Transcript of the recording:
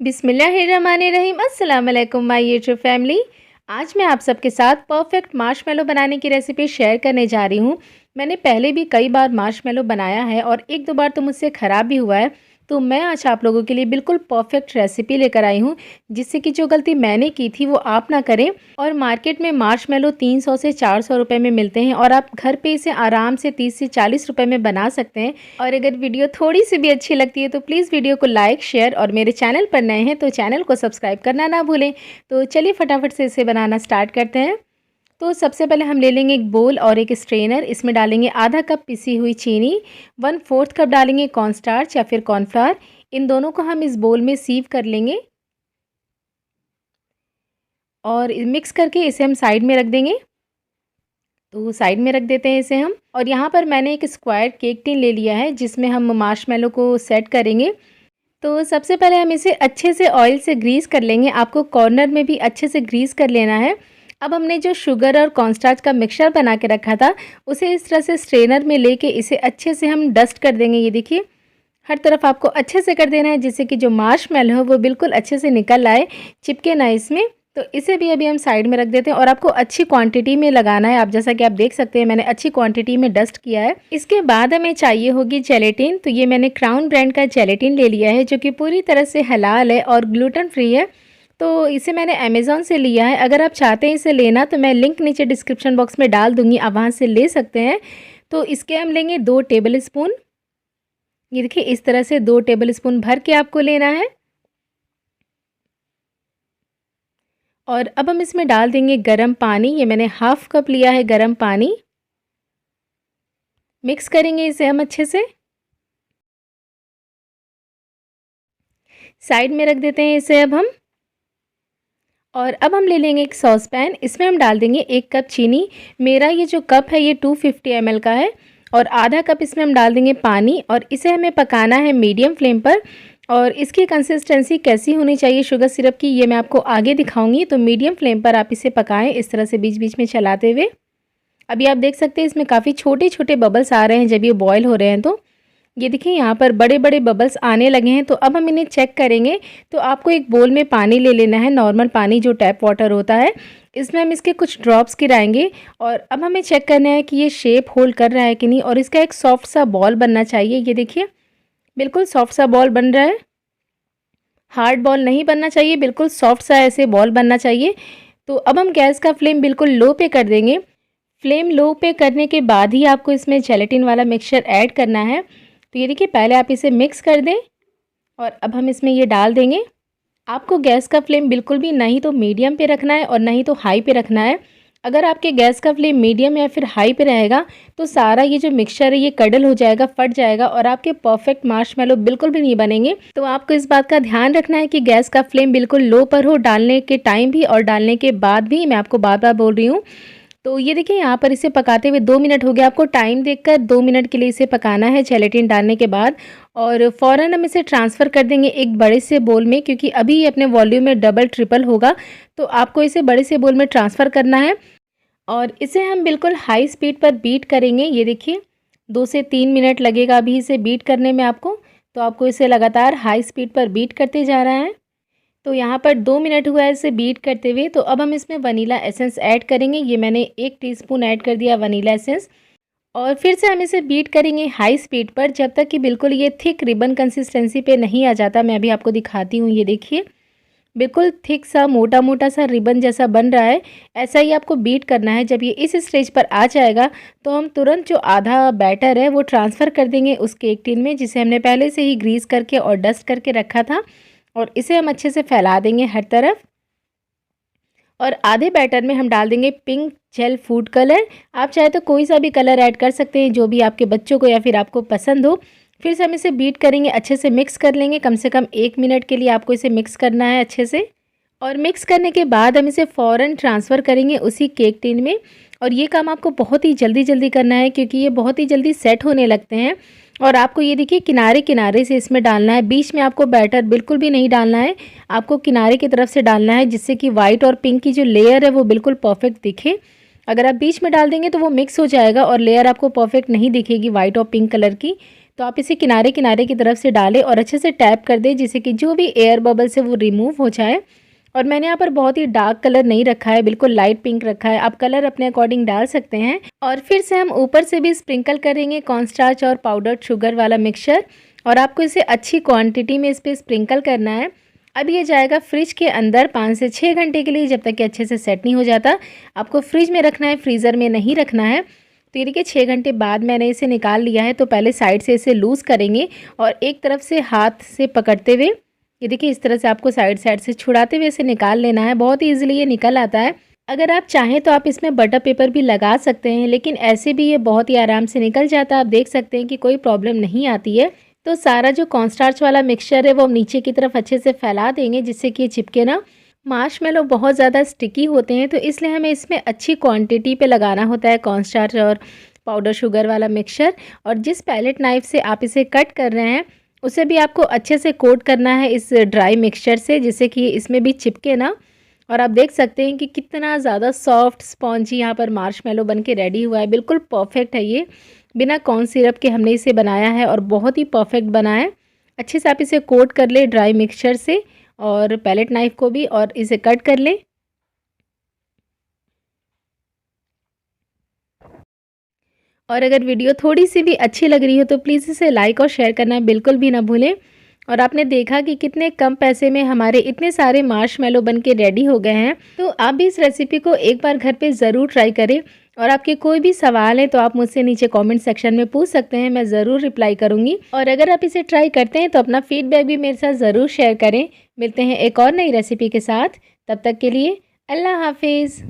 बिस्मिल्लाहिर्रहमानिर्रहीम। अस्सलाम वालेकुम माय यूट्यूब फैमिली। आज मैं आप सबके साथ परफेक्ट मार्शमेलो बनाने की रेसिपी शेयर करने जा रही हूँ। मैंने पहले भी कई बार मार्शमेलो बनाया है और एक दो बार तो मुझसे ख़राब भी हुआ है। तो मैं आज आप लोगों के लिए बिल्कुल परफेक्ट रेसिपी लेकर आई हूँ, जिससे कि जो गलती मैंने की थी वो आप ना करें। और मार्केट में मार्शमेलो 300 से 400 रुपये में मिलते हैं और आप घर पे इसे आराम से 30 से 40 रुपये में बना सकते हैं। और अगर वीडियो थोड़ी सी भी अच्छी लगती है तो प्लीज़ वीडियो को लाइक, शेयर और मेरे चैनल पर नए हैं तो चैनल को सब्सक्राइब करना ना भूलें। तो चलिए फटाफट से इसे बनाना स्टार्ट करते हैं। तो सबसे पहले हम ले लेंगे एक बोल और एक स्ट्रेनर। इसमें डालेंगे आधा कप पिसी हुई चीनी, 1/4 कप डालेंगे कॉर्नस्टार्च या फिर कॉर्नफ्लावर। इन दोनों को हम इस बोल में सीव कर लेंगे और मिक्स करके इसे हम साइड में रख देंगे। तो साइड में रख देते हैं इसे हम। और यहाँ पर मैंने एक स्क्वायर केक टिन ले लिया है, जिसमें हम मार्शमेलो को सेट करेंगे। तो सबसे पहले हम इसे अच्छे से ऑयल से ग्रीस कर लेंगे। आपको कॉर्नर में भी अच्छे से ग्रीस कर लेना है। अब हमने जो शुगर और कॉर्नस्टार्च का मिक्सचर बना के रखा था, उसे इस तरह से स्ट्रेनर में लेके इसे अच्छे से हम डस्ट कर देंगे। ये देखिए, हर तरफ आपको अच्छे से कर देना है, जिससे कि जो मार्शमेलो है वो बिल्कुल अच्छे से निकल आए, चिपके ना इसमें। तो इसे भी अभी हम साइड में रख देते हैं और आपको अच्छी क्वांटिटी में लगाना है। आप जैसा कि आप देख सकते हैं, मैंने अच्छी क्वांटिटी में डस्ट किया है। इसके बाद हमें चाहिए होगी जेलेटिन। तो ये मैंने क्राउन ब्रांड का जेलेटिन ले लिया है, जो कि पूरी तरह से हलाल है और ग्लूटेन फ्री है। तो इसे मैंने अमेज़ॉन से लिया है। अगर आप चाहते हैं इसे लेना तो मैं लिंक नीचे डिस्क्रिप्शन बॉक्स में डाल दूँगी, आप वहाँ से ले सकते हैं। तो इसके हम लेंगे 2 टेबल स्पून। ये देखिए, इस तरह से 2 टेबल स्पून भर के आपको लेना है। और अब हम इसमें डाल देंगे गरम पानी। ये मैंने हाफ़ कप लिया है गरम पानी। मिक्स करेंगे इसे हम अच्छे से। साइड में रख देते हैं इसे अब हम। और अब हम ले लेंगे एक सॉस पैन। इसमें हम डाल देंगे 1 कप चीनी। मेरा ये जो कप है ये 250 ml का है। और आधा कप इसमें हम डाल देंगे पानी और इसे हमें पकाना है मीडियम फ्लेम पर। और इसकी कंसिस्टेंसी कैसी होनी चाहिए शुगर सिरप की, ये मैं आपको आगे दिखाऊंगी। तो मीडियम फ्लेम पर आप इसे पकाएं, इस तरह से बीच बीच में चलाते हुए। अभी आप देख सकते हैं इसमें काफ़ी छोटे छोटे बबल्स आ रहे हैं जब ये बॉयल हो रहे हैं। तो ये देखिए, यहाँ पर बड़े बड़े बबल्स आने लगे हैं। तो अब हम इन्हें चेक करेंगे। तो आपको एक बोल में पानी ले लेना है, नॉर्मल पानी जो टैप वाटर होता है। इसमें हम इसके कुछ ड्रॉप्स गिराएंगे और अब हमें चेक करना है कि ये शेप होल्ड कर रहा है कि नहीं। और इसका एक सॉफ्ट सा बॉल बनना चाहिए। ये देखिए, बिल्कुल सॉफ्ट सा बॉल बन रहा है, हार्ड बॉल नहीं बनना चाहिए, बिल्कुल सॉफ्ट सा ऐसे बॉल बनना चाहिए। तो अब हम गैस का फ्लेम बिल्कुल लो पे कर देंगे। फ्लेम लो पे करने के बाद ही आपको इसमें जेलेटिन वाला मिक्सचर ऐड करना है। तो ये देखिए, पहले आप इसे मिक्स कर दें और अब हम इसमें ये डाल देंगे। आपको गैस का फ्लेम बिल्कुल भी नहीं तो मीडियम पे रखना है और नहीं तो हाई पे रखना है। अगर आपके गैस का फ्लेम मीडियम या फिर हाई पे रहेगा तो सारा ये जो मिक्सचर है ये कडल हो जाएगा, फट जाएगा और आपके परफेक्ट मार्शमेलो बिल्कुल भी नहीं बनेंगे। तो आपको इस बात का ध्यान रखना है कि गैस का फ्लेम बिल्कुल लो पर हो, डालने के टाइम भी और डालने के बाद भी। मैं आपको बार बार बोल रही हूँ। तो ये देखिए, यहाँ पर इसे पकाते हुए 2 मिनट हो गया। आपको टाइम देखकर 2 मिनट के लिए इसे पकाना है जेलेटिन डालने के बाद। और फ़ौरन हम इसे ट्रांसफ़र कर देंगे एक बड़े से बोल में, क्योंकि अभी ये अपने वॉल्यूम में डबल ट्रिपल होगा। तो आपको इसे बड़े से बोल में ट्रांसफ़र करना है और इसे हम बिल्कुल हाई स्पीड पर बीट करेंगे। ये देखिए, 2 से 3 मिनट लगेगा अभी इसे बीट करने में आपको। तो आपको इसे लगातार हाई स्पीड पर बीट करते जा रहा है। तो यहाँ पर 2 मिनट हुआ है इसे बीट करते हुए। तो अब हम इसमें वनीला एसेंस ऐड करेंगे। ये मैंने 1 टीस्पून ऐड कर दिया वनीला एसेंस। और फिर से हम इसे बीट करेंगे हाई स्पीड पर, जब तक कि बिल्कुल ये थिक रिबन कंसिस्टेंसी पे नहीं आ जाता। मैं अभी आपको दिखाती हूँ। ये देखिए, बिल्कुल थिक सा मोटा मोटा सा रिबन जैसा बन रहा है। ऐसा ही आपको बीट करना है। जब ये इस स्टेज पर आ जाएगा तो हम तुरंत जो आधा बैटर है वो ट्रांसफ़र कर देंगे उस केक टिन में, जिसे हमने पहले से ही ग्रीस करके और डस्ट करके रखा था। और इसे हम अच्छे से फैला देंगे हर तरफ। और आधे बैटर में हम डाल देंगे पिंक जेल फूड कलर। आप चाहे तो कोई सा भी कलर ऐड कर सकते हैं, जो भी आपके बच्चों को या फिर आपको पसंद हो। फिर से हम इसे बीट करेंगे, अच्छे से मिक्स कर लेंगे। कम से कम 1 मिनट के लिए आपको इसे मिक्स करना है अच्छे से। और मिक्स करने के बाद हम इसे फ़ौरन ट्रांसफ़र करेंगे उसी केक टिन में। और ये काम आपको बहुत ही जल्दी जल्दी करना है, क्योंकि ये बहुत ही जल्दी सेट होने लगते हैं। और आपको ये देखिए, किनारे किनारे से इसमें डालना है, बीच में आपको बैटर बिल्कुल भी नहीं डालना है। आपको किनारे की तरफ से डालना है, जिससे कि वाइट और पिंक की जो लेयर है वो बिल्कुल परफेक्ट दिखे। अगर आप बीच में डाल देंगे तो वो मिक्स हो जाएगा और लेयर आपको परफेक्ट नहीं दिखेगी वाइट और पिंक कलर की। तो आप इसे किनारे किनारे की तरफ से डालें और अच्छे से टैप कर दें, जिससे कि जो भी एयर बबल्स है वो रिमूव हो जाए। और मैंने यहाँ पर बहुत ही डार्क कलर नहीं रखा है, बिल्कुल लाइट पिंक रखा है। आप कलर अपने अकॉर्डिंग डाल सकते हैं। और फिर से हम ऊपर से भी स्प्रिंकल करेंगे कॉर्नस्टार्च और पाउडर्ड शुगर वाला मिक्सचर, और आपको इसे अच्छी क्वांटिटी में इस पर स्प्रिंकल करना है। अब ये जाएगा फ्रिज के अंदर 5 से 6 घंटे के लिए, जब तक कि अच्छे से सेट नहीं हो जाता। आपको फ्रिज में रखना है, फ्रीज़र में नहीं रखना है। तो ये देखिए 6 घंटे बाद मैंने इसे निकाल लिया है। तो पहले साइड से इसे लूज़ करेंगे और एक तरफ से हाथ से पकड़ते हुए, ये देखिए इस तरह से आपको साइड से छुड़ाते हुए इसे निकाल लेना है। बहुत ही ईजिली ये निकल आता है। अगर आप चाहें तो आप इसमें बटर पेपर भी लगा सकते हैं, लेकिन ऐसे भी ये बहुत ही आराम से निकल जाता है। आप देख सकते हैं कि कोई प्रॉब्लम नहीं आती है। तो सारा जो कॉर्नस्टार्च वाला मिक्सचर है वो हम नीचे की तरफ अच्छे से फैला देंगे, जिससे कि ये चिपके ना। मार्शमेलो बहुत ज़्यादा स्टिकी होते हैं, तो इसलिए हमें इसमें अच्छी क्वांटिटी पे लगाना होता है कॉर्नस्टार्च और पाउडर शुगर वाला मिक्सचर। और जिस पैलेट नाइफ से आप इसे कट कर रहे हैं, उसे भी आपको अच्छे से कोट करना है इस ड्राई मिक्सचर से, जिससे कि इसमें भी चिपके ना। और आप देख सकते हैं कि कितना ज़्यादा सॉफ्ट स्पॉन्जी यहाँ पर मार्शमेलो बन के रेडी हुआ है। बिल्कुल परफेक्ट है ये, बिना कॉर्न सिरप के हमने इसे बनाया है और बहुत ही परफेक्ट बना है। अच्छे से आप इसे कोट कर ले ड्राई मिक्सचर से और पैलेट नाइफ को भी, और इसे कट कर ले। और अगर वीडियो थोड़ी सी भी अच्छी लग रही हो तो प्लीज़ इसे लाइक और शेयर करना बिल्कुल भी ना भूलें। और आपने देखा कि कितने कम पैसे में हमारे इतने सारे मार्शमेलो बन के रेडी हो गए हैं। तो आप भी इस रेसिपी को एक बार घर पे ज़रूर ट्राई करें। और आपके कोई भी सवाल है तो आप मुझसे नीचे कमेंट सेक्शन में पूछ सकते हैं, मैं ज़रूर रिप्लाई करूँगी। और अगर आप इसे ट्राई करते हैं तो अपना फीडबैक भी मेरे साथ ज़रूर शेयर करें। मिलते हैं एक और नई रेसिपी के साथ, तब तक के लिए अल्लाह हाफिज़।